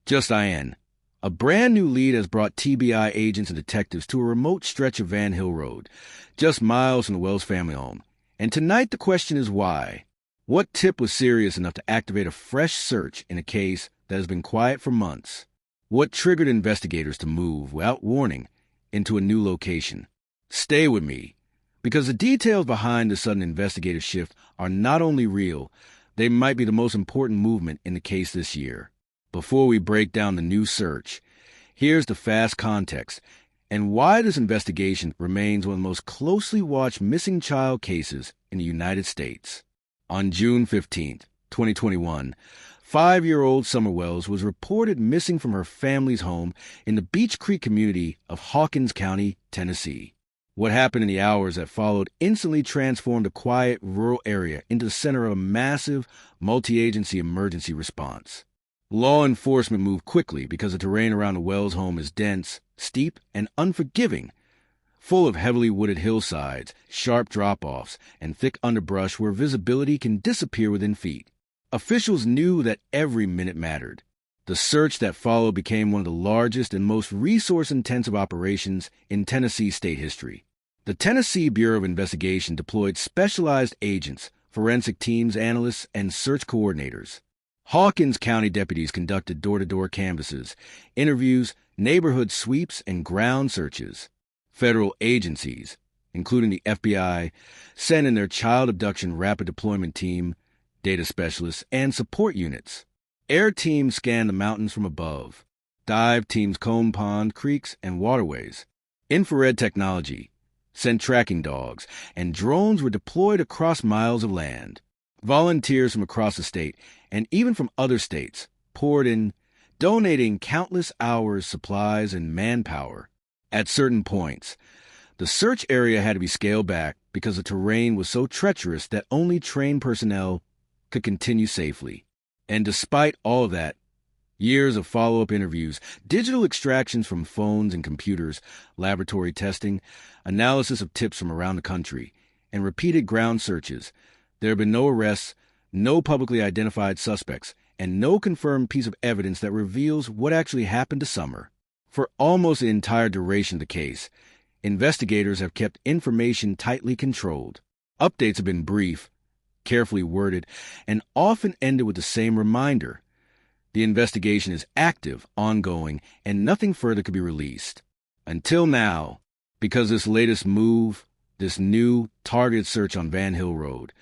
Just IN. A brand new lead has brought TBI agents and detectives to a remote stretch of Van Hill Road, just miles from the Wells family home. And tonight the question is why? What tip was serious enough to activate a fresh search in a case that has been quiet for months? What triggered investigators to move, without warning, into a new location? Stay with me, because the details behind the sudden investigative shift are not only real, they might be the most important movement in the case this year. Before we break down the new search, here's the fast context and why this investigation remains one of the most closely watched missing child cases in the United States. On June 15, 2021, 5-year-old Summer Wells was reported missing from her family's home in the Beech Creek community of Hawkins County, Tennessee. What happened in the hours that followed instantly transformed a quiet rural area into the center of a massive multi-agency emergency response. Law enforcement moved quickly because the terrain around the Wells home is dense, steep, and unforgiving, full of heavily wooded hillsides, sharp drop-offs, and thick underbrush where visibility can disappear within feet. Officials knew that every minute mattered. The search that followed became one of the largest and most resource-intensive operations in Tennessee state history. The Tennessee Bureau of Investigation deployed specialized agents, forensic teams, analysts, and search coordinators. Hawkins County deputies conducted door-to-door canvasses, interviews, neighborhood sweeps, and ground searches. Federal agencies, including the FBI, sent in their child abduction rapid deployment team, data specialists, and support units. Air teams scanned the mountains from above. Dive teams combed pond, creeks, and waterways. Infrared technology sent tracking dogs, and drones were deployed across miles of land. Volunteers from across the state, and even from other states, poured in, donating countless hours, supplies, and manpower. At certain points, the search area had to be scaled back because the terrain was so treacherous that only trained personnel could continue safely. And despite all of that, years of follow-up interviews, digital extractions from phones and computers, laboratory testing, analysis of tips from around the country, and repeated ground searches, there have been no arrests, no publicly identified suspects, and no confirmed piece of evidence that reveals what actually happened to Summer. For almost the entire duration of the case, investigators have kept information tightly controlled. Updates have been brief, carefully worded, and often ended with the same reminder. The investigation is active, ongoing, and nothing further could be released. Until now, because this latest move, this new targeted search on Van Hill Road,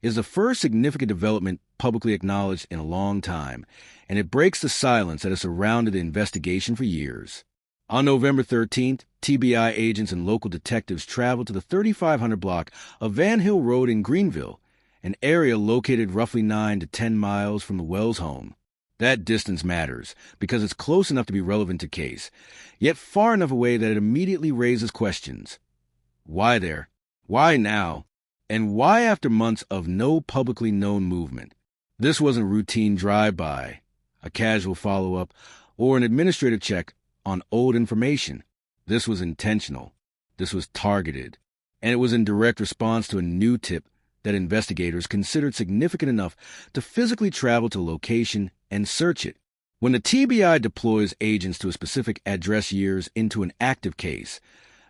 is the first significant development publicly acknowledged in a long time, and it breaks the silence that has surrounded the investigation for years. On November 13th, TBI agents and local detectives traveled to the 3500 block of Van Hill Road in Greeneville, an area located roughly 9 to 10 miles from the Wells home. That distance matters because it's close enough to be relevant to case, yet far enough away that it immediately raises questions. Why there? Why now? And why after months of no publicly known movement? This wasn't a routine drive-by, a casual follow-up, or an administrative check on old information. This was intentional. This was targeted. And it was in direct response to a new tip that investigators considered significant enough to physically travel to a location and search it. When the TBI deploys agents to a specific address years into an active case,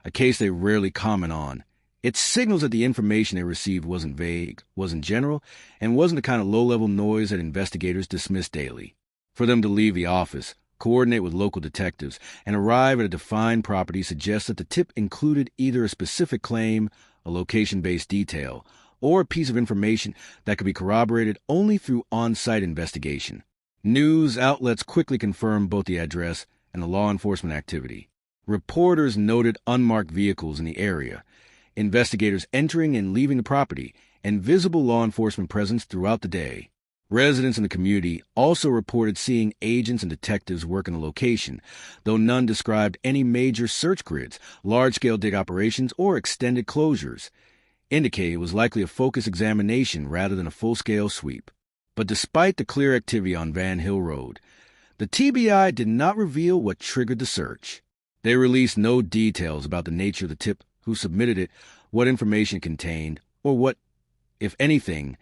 a case they rarely comment on, it signals that the information they received wasn't vague, wasn't general, and wasn't the kind of low-level noise that investigators dismiss daily. For them to leave the office, coordinate with local detectives, and arrive at a defined property suggests that the tip included either a specific claim, a location-based detail, or a piece of information that could be corroborated only through on-site investigation. News outlets quickly confirmed both the address and the law enforcement activity. Reporters noted unmarked vehicles in the area, investigators entering and leaving the property, and visible law enforcement presence throughout the day. Residents in the community also reported seeing agents and detectives work in the location, though none described any major search grids, large-scale dig operations, or extended closures, indicating it was likely a focused examination rather than a full-scale sweep. But despite the clear activity on Van Hill Road, the TBI did not reveal what triggered the search. They released no details about the nature of the tip, who submitted it, what information it contained, or what, if anything,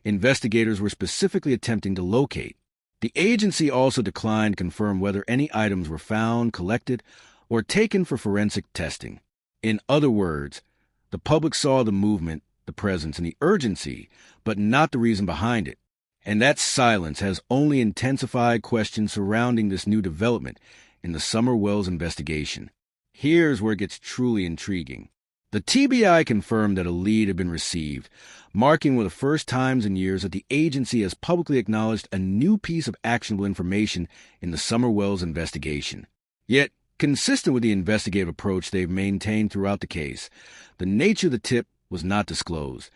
investigators were specifically attempting to locate. The agency also declined to confirm whether any items were found, collected, or taken for forensic testing. In other words, the public saw the movement, the presence, and the urgency, but not the reason behind it. And that silence has only intensified questions surrounding this new development in the Summer Wells investigation. Here's where it gets truly intriguing. The TBI confirmed that a lead had been received, marking one of the first times in years that the agency has publicly acknowledged a new piece of actionable information in the Summer Wells investigation. Yet, consistent with the investigative approach they've maintained throughout the case, the nature of the tip was not disclosed,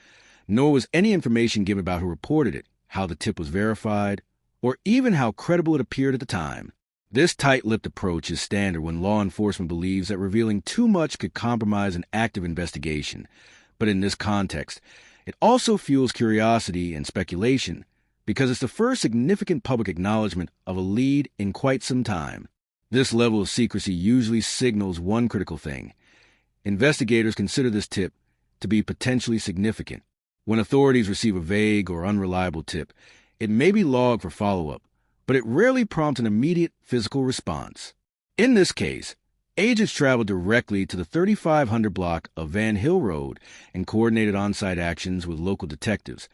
nor was any information given about who reported it, how the tip was verified, or even how credible it appeared at the time. This tight-lipped approach is standard when law enforcement believes that revealing too much could compromise an active investigation. But in this context, it also fuels curiosity and speculation because it's the first significant public acknowledgement of a lead in quite some time. This level of secrecy usually signals one critical thing. Investigators consider this tip to be potentially significant. When authorities receive a vague or unreliable tip, it may be logged for follow-up, but it rarely prompts an immediate physical response. In this case, agents traveled directly to the 3500 block of Van Hill Road and coordinated on-site actions with local detectives,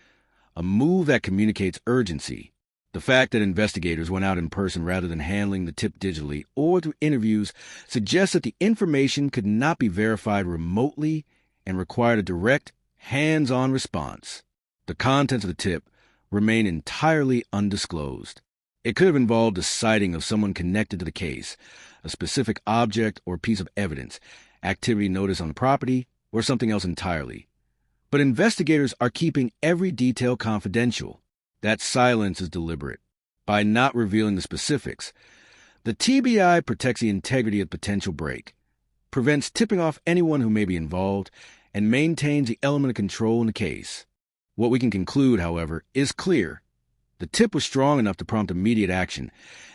a move that communicates urgency. The fact that investigators went out in person rather than handling the tip digitally or through interviews suggests that the information could not be verified remotely and required a direct, hands-on response. The contents of the tip remain entirely undisclosed. It could have involved the sighting of someone connected to the case, a specific object or piece of evidence, activity notice on the property, or something else entirely. But investigators are keeping every detail confidential. That silence is deliberate. By not revealing the specifics, the TBI protects the integrity of potential break, prevents tipping off anyone who may be involved, and maintains the element of control in the case. What we can conclude, however, is clear. The tip was strong enough to prompt immediate action,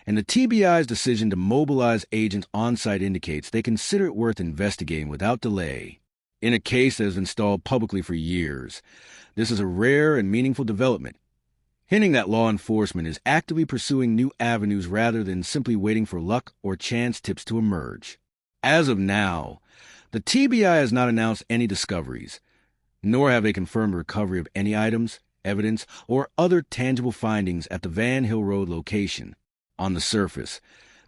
and the TBI's decision to mobilize agents on-site indicates they consider it worth investigating without delay. In a case that has been stalled publicly for years, this is a rare and meaningful development, hinting that law enforcement is actively pursuing new avenues rather than simply waiting for luck or chance tips to emerge. As of now, the TBI has not announced any discoveries, nor have they confirmed the recovery of any items, evidence, or other tangible findings at the Van Hill Road location. On the surface,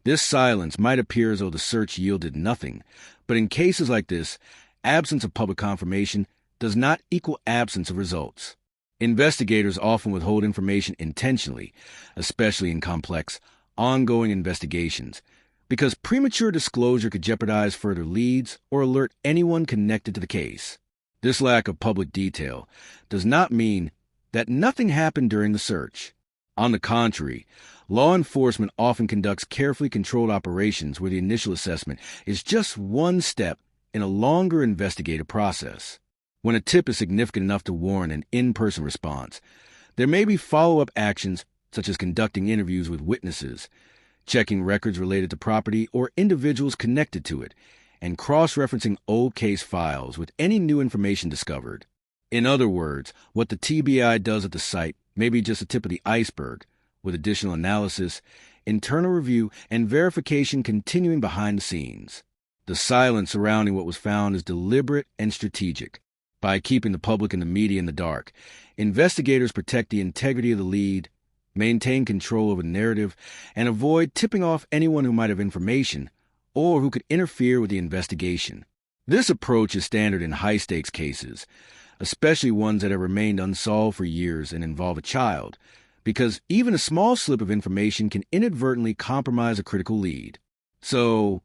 this silence might appear as though the search yielded nothing, but in cases like this, absence of public confirmation does not equal absence of results. Investigators often withhold information intentionally, especially in complex, ongoing investigations, because premature disclosure could jeopardize further leads or alert anyone connected to the case. This lack of public detail does not mean that nothing happened during the search. On the contrary, law enforcement often conducts carefully controlled operations where the initial assessment is just one step in a longer investigative process. When a tip is significant enough to warrant an in-person response, there may be follow-up actions such as conducting interviews with witnesses, checking records related to property or individuals connected to it, and cross-referencing old case files with any new information discovered. In other words, what the TBI does at the site may be just the tip of the iceberg, with additional analysis, internal review, and verification continuing behind the scenes. The silence surrounding what was found is deliberate and strategic. By keeping the public and the media in the dark, investigators protect the integrity of the lead, maintain control over the narrative, and avoid tipping off anyone who might have information or who could interfere with the investigation. This approach is standard in high-stakes cases, especially ones that have remained unsolved for years and involve a child, because even a small slip of information can inadvertently compromise a critical lead. So,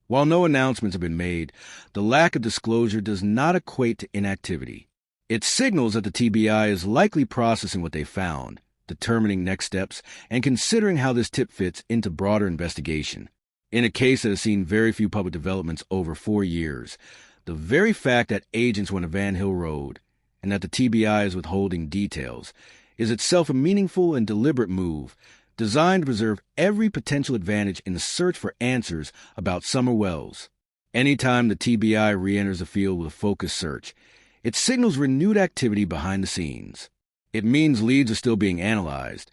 while no announcements have been made, the lack of disclosure does not equate to inactivity. It signals that the TBI is likely processing what they found, determining next steps, and considering how this tip fits into broader investigation. In a case that has seen very few public developments over 4 years, the very fact that agents went to Van Hill Road and that the TBI is withholding details is itself a meaningful and deliberate move designed to preserve every potential advantage in the search for answers about Summer Wells. Anytime the TBI re-enters the field with a focused search, it signals renewed activity behind the scenes. It means leads are still being analyzed,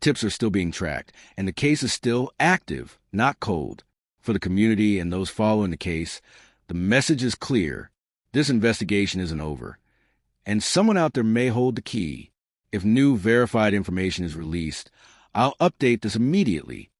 Tips are still being tracked, and the case is still active, not cold. For the community and those following the case, the message is clear. This investigation isn't over. And someone out there may hold the key. If new verified information is released, I'll update this immediately.